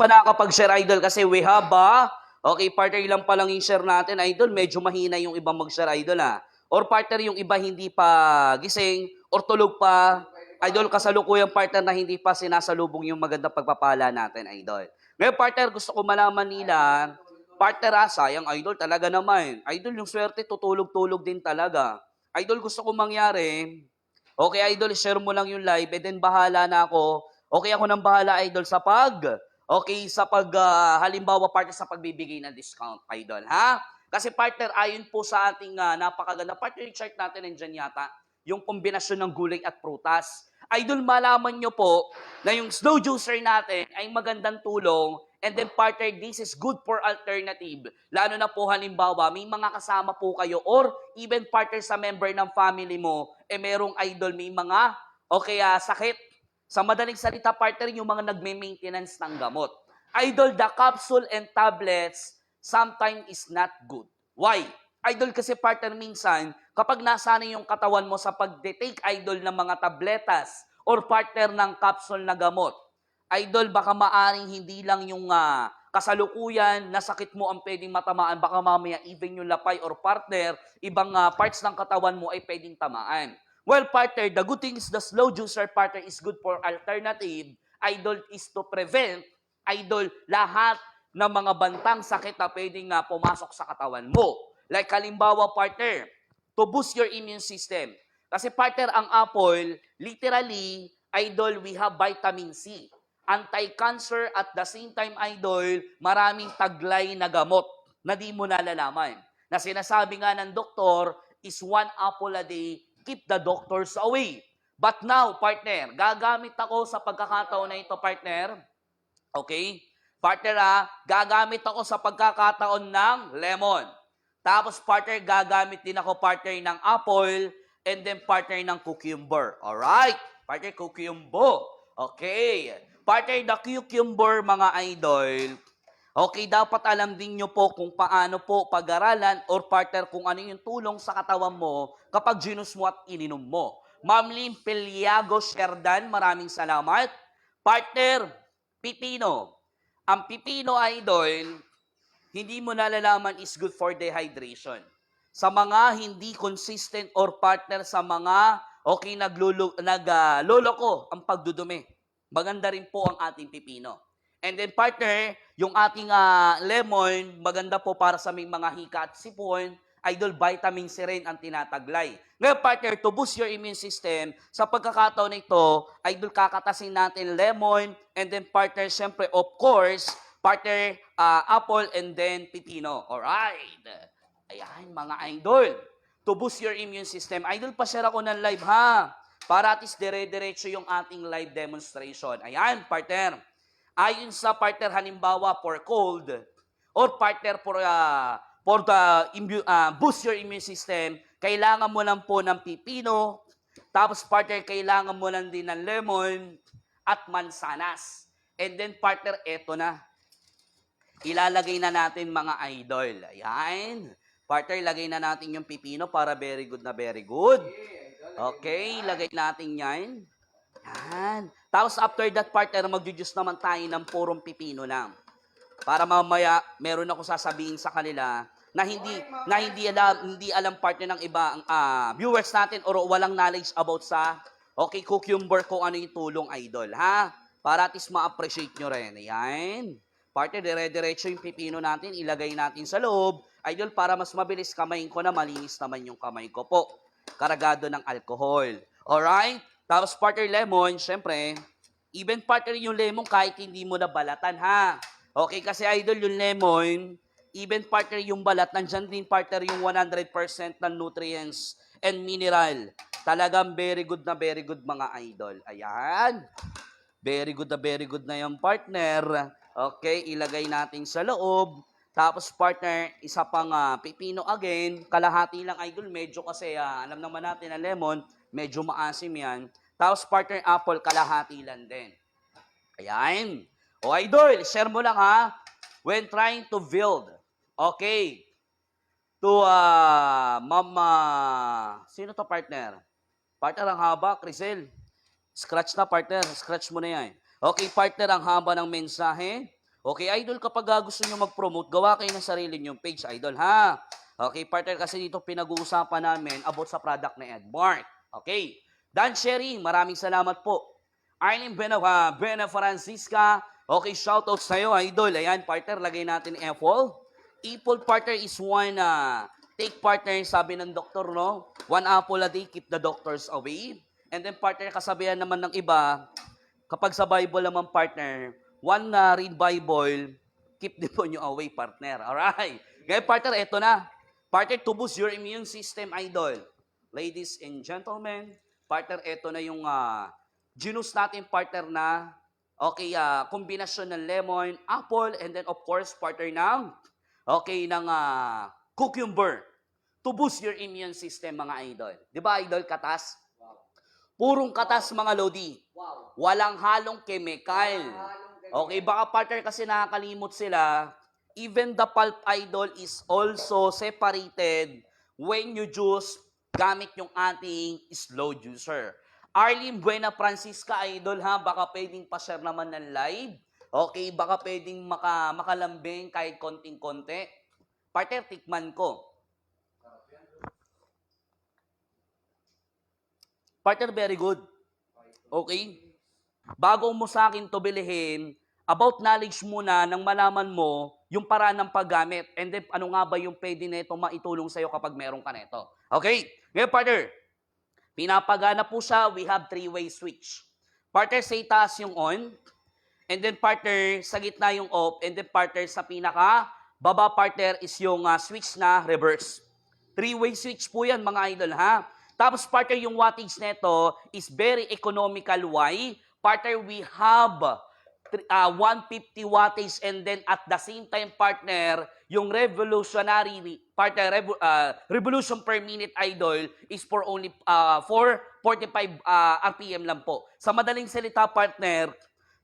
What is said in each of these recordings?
pa nakakapag-share, idol, kasi we have, okay, partner, ilang pa lang yung share natin, idol, medyo mahina yung ibang mag-share, idol, Or partner, yung iba hindi pa gising, or tulog pa, idol, kasalukuyang partner na hindi pa sinasalubong yung magandang pagpapala natin, idol. Ngayon, partner, gusto ko malaman nila, partner, sayang, idol, talaga naman. Idol, yung swerte, tutulog-tulog din talaga. Idol, gusto ko mangyari, okay, idol, share mo lang yung live, and then bahala na ako. Okay, ako nang bahala, idol, halimbawa, partner, sa pagbibigay ng discount, idol, ha? Kasi, partner, ayon po sa ating napakaganda, partner, yung chart natin, nandyan yata, yung kombinasyon ng gulay at prutas. Idol, malaman nyo po na yung slow juicer natin ay magandang tulong, and then, partner, this is good for alternative. Lalo na po, halimbawa, may mga kasama po kayo or even partner sa member ng family mo, merong idol, may mga sakit. Sa madaling salita, partner, yung mga nagme-maintenance ng gamot. Idol, the capsule and tablets sometimes is not good. Why? Idol, kasi partner, minsan, kapag nasanay yung katawan mo sa pag-take, idol, ng mga tabletas or partner ng capsule na gamot, idol, baka maaring hindi lang yung kasalukuyan na sakit mo ang pwedeng matamaan, baka mamaya even yung lapay or partner, ibang parts ng katawan mo ay pwedeng tamaan. Well, partner, the good thing is the slow juicer, partner, is good for alternative. Idol, is to prevent, idol, lahat ng mga bantang sakit na pwedeng pumasok sa katawan mo. Like halimbawa, partner, to boost your immune system. Kasi, partner, ang apple, literally, idol, we have vitamin C. Anti-cancer, at the same time, idol, maraming taglay na gamot na di mo nalalaman. Na sinasabi nga ng doktor is 1 apple a day, keep the doctors away. But now, partner, gagamit ako sa pagkakataon na ito, partner. Okay? Partner, gagamit ako sa pagkakataon ng lemon. Tapos, partner, gagamit din ako, partner, ng apple, and then, partner, ng cucumber. Alright? Partner, cucumber. Okay. Partner, the cucumber, mga idol, okay, dapat alam din nyo po kung paano po pag-aralan or partner kung ano yung tulong sa katawan mo kapag ginus mo at ininom mo. Ma'am Lim Peliago Sherdan, maraming salamat. Partner, pipino. Ang pipino, idol, hindi mo nalalaman is good for dehydration. Sa mga hindi consistent or partner sa mga nagloloko ang pagdudumi, maganda rin po ang ating pipino. And then, partner, yung ating lemon, maganda po para sa may mga hika at sipon, idol, vitamin C rin ang tinataglay. Ngayon, partner, to boost your immune system, sa pagkakataon na ito, idol, kakatasin natin lemon, and then, partner, syempre, of course, partner, apple, and then pipino. Alright. Ayan, mga idol. To boost your immune system. Idol, pa-share ako ng live, ha? Para at least dire-diretso yung ating live demonstration. Ayan, partner. Ayon sa partner, halimbawa, for cold, or partner for the boost your immune system, kailangan mo lang po ng pipino, tapos partner, kailangan mo lang din ng lemon at mansanas. And then, partner, eto na. Ilalagay na natin, mga idol. Ayan. Partner, lagay na natin yung pipino para very good na very good. Okay, lagay natin yan. Yan. Tapos after that, partner, mag-juice naman tayo ng purong pipino lang. Para mamaya, meron ako sasabihin sa kanila na hindi alam partner ng iba ang viewers natin or walang knowledge about sa cucumber kung ano yung tulong, idol, ha? Para at least ma-appreciate nyo rin. Ayan. Partner, dire-diretso yung pipino natin, ilagay natin sa loob. Idol, para mas mabilis, kamayin ko na, malinis naman yung kamay ko po. Karagado ng alcohol. Alright? Tapos, partner, lemon, syempre, even partner yung lemon kahit hindi mo na balatan, ha? Okay, kasi idol, yung lemon, even partner yung balat, nandyan din partner yung 100% ng nutrients and mineral. Talagang very good, mga idol. Ayan. Very good na yung partner. Okay, ilagay natin sa loob. Tapos, partner, isa pang pipino again. Kalahati lang, idol. Medyo kasi, alam naman natin na lemon, medyo maasim yan. Tapos, partner, apple, kalahati lang din. Ayan. O, idol, share mo lang, ha? When trying to build. Okay. To, mama, sino to, partner? Partner, ang haba, Crisel. Scratch na, partner. Scratch mo na yan. Okay, partner, ang haba ng mensahe. Okay, idol, kapag gusto nyo mag-promote, gawa kayo ng sarili nyong page, idol, ha? Okay, partner, kasi dito pinag-uusapan namin about sa product na Edmart. Okay. Dan Sherry, maraming salamat po. Arlene Bena Francisca, okay, shoutout sa'yo, idol. Ayan, partner, lagay natin Apple. Apple, partner, is one take partner, sabi ng doktor, no? One apple a day, keep the doctors away. And then, partner, kasabihan naman ng iba, kapag sa Bible naman, partner, one read Bible, keep demonyo away, partner. Alright. Kaya, partner, eto na. Partner, to boost your immune system, idol. Ladies and gentlemen, partner, eto na yung genus natin, partner, na okay, kombinasyon ng lemon, apple, and then, of course, partner, ng cucumber to boost your immune system, mga idol. Di ba, idol, katas? Purong katas, mga lodi. Walang halong chemical. Okay, baka partner kasi nakakalimot sila. Even the pulp, idol, is also separated when you juice gamit yung ating slow juicer. Arlene Buena Francisca, idol, ha, baka pwedeng pa-share naman ng live. Okay, baka pwedeng makalambing kahit konting-konti. Partner, tikman ko. Partner, very good. Okay? Bago mo sa akin to bilihin, about knowledge muna nang malaman mo yung paraan ng paggamit. And then, ano nga ba yung pwede na ito maitulong sa'yo kapag meron ka nito. Okay? Ngayon, partner, pinapagana po siya, we have three-way switch. Partner, sa itaas yung on. And then, partner, sa gitna yung off. And then, partner, sa pinaka, baba, partner, is yung switch na reverse. Three-way switch po yan, mga idol, ha? Tapos, partner, yung wattage nito is very economical. Why? Partner, we have 150 wattage and then at the same time, partner, yung revolutionary, partner, revolution per minute, idol, is for only 445 RPM lang po. Sa madaling salita, partner,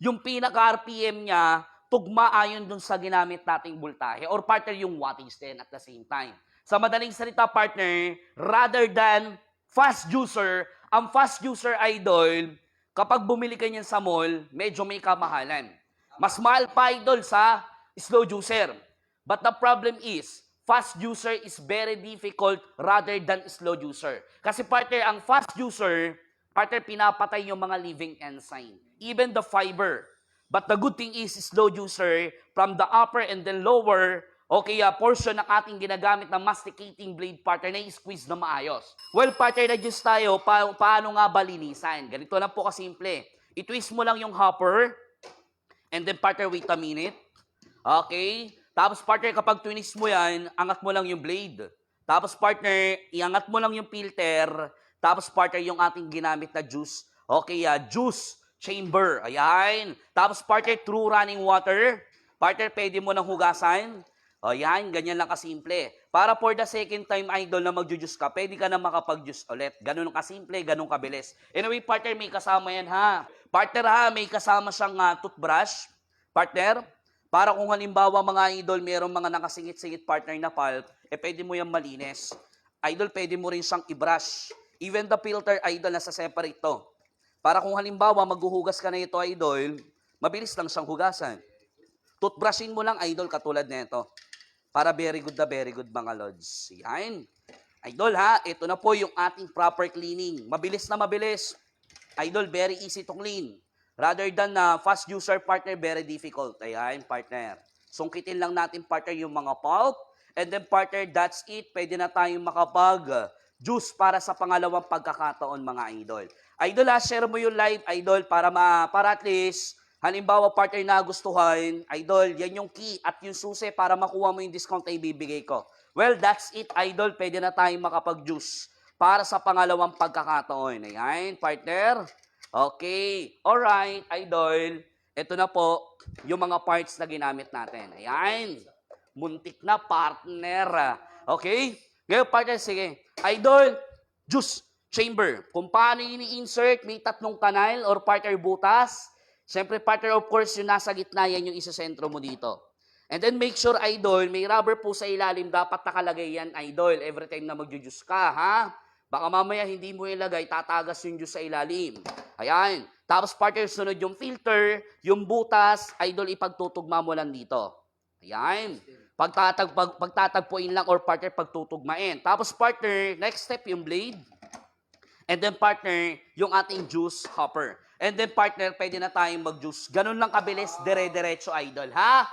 yung pinaka-RPM niya, tugma ayon dun sa ginamit nating voltahe or partner yung wattage din at the same time. Sa madaling salita, partner, rather than fast juicer, ang fast juicer, idol, kapag bumili ka niyan sa mall, medyo may kamahalan. Mas mahal pa, idol, sa slow juicer. But the problem is, fast juicer is very difficult rather than slow juicer. Kasi, partner, ang fast juicer, partner, pinapatay yung mga living enzyme. Even the fiber. But the good thing is, slow juicer, from the upper and then lower, okay, portion ng ating ginagamit na masticating blade, partner, na i-squeeze na maayos. Well, partner, na-juice tayo, paano nga ba linisan? Ganito lang po kasimple. I-twist mo lang yung hopper, and then, partner, wait a minute. Okay? Tapos, partner, kapag twist mo yan, angat mo lang yung blade. Tapos, partner, iangat mo lang yung filter. Tapos, partner, yung ating ginamit na juice. Okay, juice chamber. Ayan. Tapos, partner, through running water. Partner, pwede mo nang hugasan. O yan, ganyan lang kasimple. Para for the second time, idol, na mag-juice ka, pwede ka na makapag-juice ulit. Ganun kasimple, ganun kabilis. Anyway, partner, may kasama yan, ha. Partner, ha, may kasama siyang toothbrush. Partner, para kung halimbawa mga idol, mayroong mga nakasingit-singit partner na pulp, pwede mo yan malinis. Idol, pwede mo rin siyang i-brush. Even the filter, idol, nasa separate to. Para kung halimbawa, maghuhugas ka na ito, idol, mabilis lang siyang hugasan. Toothbrushin mo lang, idol, katulad nito. Para very good na very good, mga lods. Yan. Idol, ha, ito na po yung ating proper cleaning. Mabilis na mabilis. Idol, very easy to clean. Rather than fast user, partner, very difficult. Ayan, partner. Sungkitin lang natin, partner, yung mga pulp. And then, partner, that's it. Pwede na tayong makapag-juice para sa pangalawang pagkakataon, mga idol. Idol, share mo yung live, idol, para at least, halimbawa, partner, na gustuhan, idol, yan yung key at yung susi para makuha mo yung discount na ibibigay ko. Well, that's it, idol. Pwede na tayong makapag-juice para sa pangalawang pagkakataon. Ayan, partner. Okay. Alright, idol. Ito na po yung mga parts na ginamit natin. Ayan. Muntik na, partner. Okay? Ngayon, partner, sige. Idol, juice chamber. Kung paano ini-insert, may tatlong kanal or partner butas. Siyempre, partner, of course, yung nasa gitna, yan yung isasentro mo dito. And then make sure, idol, may rubber po sa ilalim. Dapat nakalagay yan, idol, every time na mag-juice ka, ha? Baka mamaya hindi mo ilagay, tatagas yung juice sa ilalim. Ayan. Tapos partner, sunod yung filter, yung butas, idol, ipagtutugma mo lang dito. Ayan. Pagtatagpuin lang or partner, pagtutugmain. Tapos partner, next step yung blade. And then partner, yung ating juice hopper. And then partner, pwede na tayong mag-juice. Ganun lang kabilis, dire-diretso idol, ha?